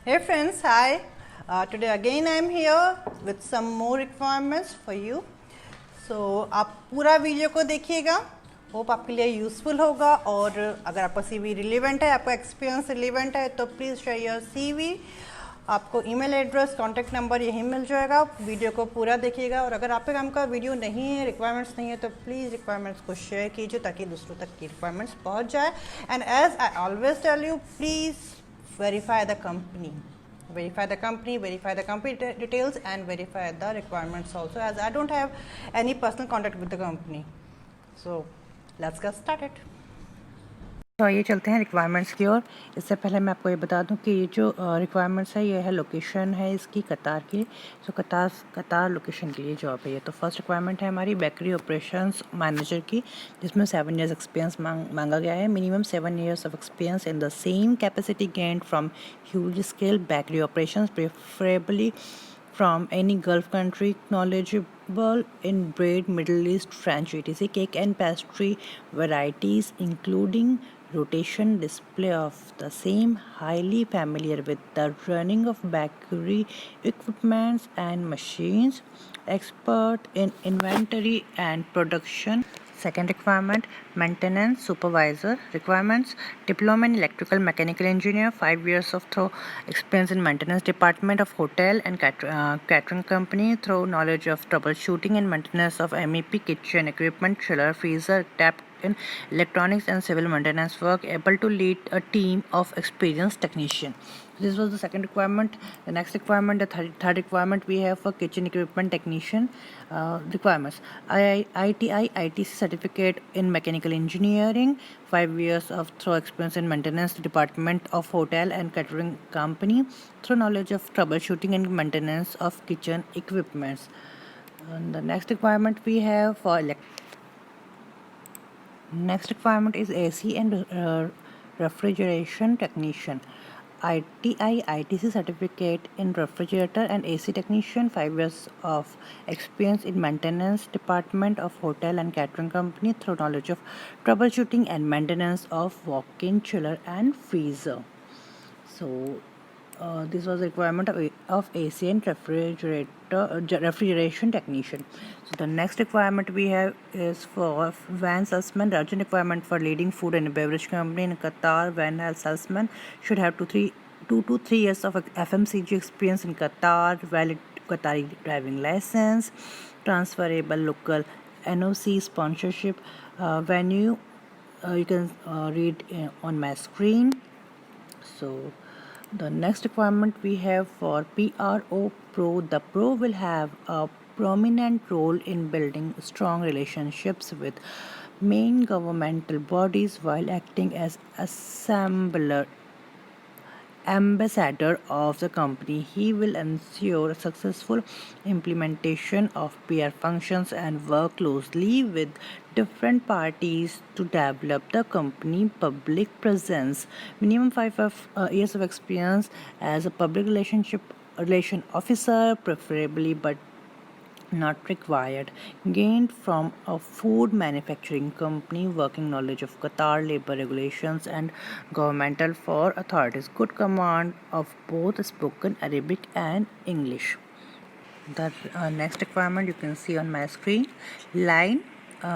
Hey friends, hi. Today again I am here with some more requirements for you. So आप पूरा video को देखिएगा, hope आपके लिए यूज़फुल होगा। और अगर आपका CV रिलेवेंट है, आपका एक्सपीरियंस रिलेवेंट है, तो प्लीज़ शेयर योर CV। आपको ईमेल एड्रेस, कॉन्टैक्ट नंबर यहीं मिल जाएगा। वीडियो को पूरा देखिएगा, और अगर आपके काम का वीडियो नहीं है, रिक्वायरमेंट्स नहीं है, तो प्लीज़ रिक्वायरमेंट्स को शेयर कीजिए ताकि दूसरों तक की रिक्वायरमेंट्स पहुँच जाए। And as I always tell you, please verify the company, verify the company details, and verify the requirements also, as I don't have any personal contact with the company. So let's get started. तो आइए चलते हैं requirements की ओर। इससे पहले मैं आपको ये बता दूं कि ये जो रिक्वायरमेंट्स है, ये है लोकेशन है इसकी कतार की। सो कतार लोकेशन के लिए जॉब है ये। तो फर्स्ट रिक्वायरमेंट है हमारी बेकरी ऑपरेशंस मैनेजर की, जिसमें 7 years एक्सपीरियंस मांगा गया है। Minimum 7 years of experience in the same capacity gained from huge scale bakery operations, preferably from any Gulf country, knowledgeable in bread, Middle East, French, etc., cake and pastry varieties, including rotation display of the same, highly familiar with the running of bakery equipments and machines, expert in inventory and production. Second requirement, maintenance supervisor. Requirements, diploma in electrical mechanical engineer, 5 years of through experience in maintenance department of hotel and catering company, through knowledge of troubleshooting and maintenance of MEP kitchen equipment, chiller, freezer, tap in electronics and civil maintenance work, able to lead a team of experienced technician. This was the second requirement. The next requirement, the third requirement we have for kitchen equipment technician requirements. ITI ITC certificate in mechanical engineering, 5 years of through experience in maintenance department of hotel and catering company, through knowledge of troubleshooting and maintenance of kitchen equipments. And the next requirement we have for next requirement is AC and refrigeration technician. ITI ITC certificate in refrigerator and AC technician, 5 years of experience in maintenance department of hotel and catering company, through knowledge of troubleshooting and maintenance of walk-in chiller and freezer. So this was a requirement of AC and refrigeration technician. So the next requirement we have is for van salesman. Urgent requirement for leading food and beverage company in Qatar. Van salesman should have 2 to 3 years of FMCG experience in Qatar, valid Qatari driving license, transferable local NOC, sponsorship venue. You can read on my screen. So the next requirement we have for PRO Pro. The Pro will have a prominent role in building strong relationships with main governmental bodies while acting as assembler ambassador of the company. He will ensure successful implementation of PR functions and work closely with different parties to develop the company public presence. Minimum 5 years of experience as a public relation officer, preferably, but not required, gained from a food manufacturing company, working knowledge of Qatar labor regulations and governmental for authorities, good command of both spoken Arabic and English. The next requirement you can see on my screen, line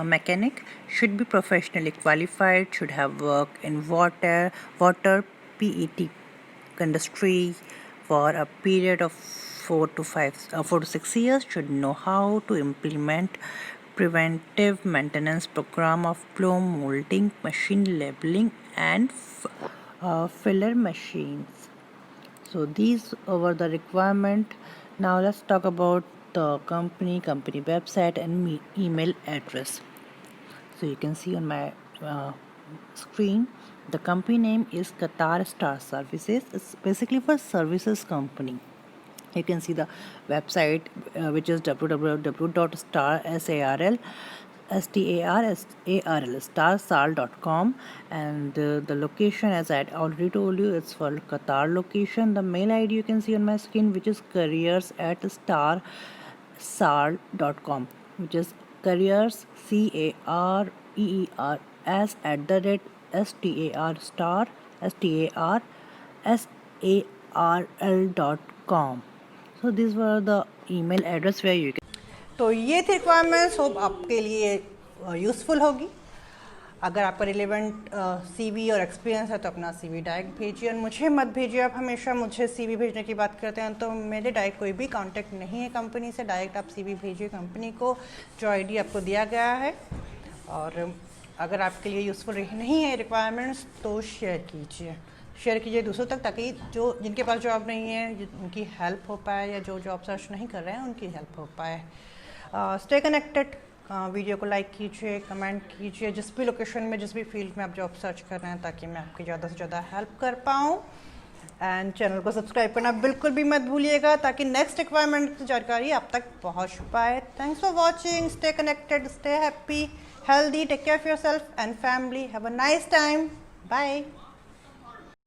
mechanic should be professionally qualified, should have worked in water PET industry for a period of 4 to 6 years, should know how to implement preventive maintenance program of blow molding, machine labeling, and filler machines. So these were the requirement. Now let's talk about the company website and email address. So you can see on my screen, the company name is Qatar Star Services. It's basically for services company. You can see the website, which is www.starsal.com, and the location, as I had already told you, it's for Qatar location. The mail ID you can see on my screen, which is careers@starsal.com, which is careers careers @ star star gmail.com. So these were the email address where you can. तो ये थी requirements, hope आपके लिए useful होगी। अगर आपका relevant CV और experience है तो अपना सीवी डायरेक्ट भेजिए और मुझे मत भेजिए। आप हमेशा मुझे सीवी भेजने की बात करते हैं, तो मेरे डायरेक्ट कोई भी कांटेक्ट नहीं है कंपनी से। डायरेक्ट आप सीवी भेजिए कंपनी को, जो आईडी आपको दिया गया है। और अगर आपके लिए यूज़फुल नहीं है रिक्वायरमेंट्स तो शेयर कीजिए दूसरों तक, ताकि जो जिनके पास जॉब नहीं है उनकी हेल्प हो पाए, या जो जॉब सर्च नहीं कर रहे हैं उनकी हेल्प हो पाए। Stay connected. वीडियो को लाइक कीजिए, कमेंट कीजिए जिस भी लोकेशन में, जिस भी फील्ड में आप जॉब सर्च कर रहे हैं, ताकि मैं आपकी ज़्यादा से ज़्यादा हेल्प कर पाऊँ। एंड चैनल को सब्सक्राइब करना बिल्कुल भी मत भूलिएगा, ताकि नेक्स्ट रिक्वायरमेंट की जानकारी आप तक पहुँच पाए। Thanks for watching. Stay connected, stay happy, healthy, take care of yourself and family. Have a nice time. Bye.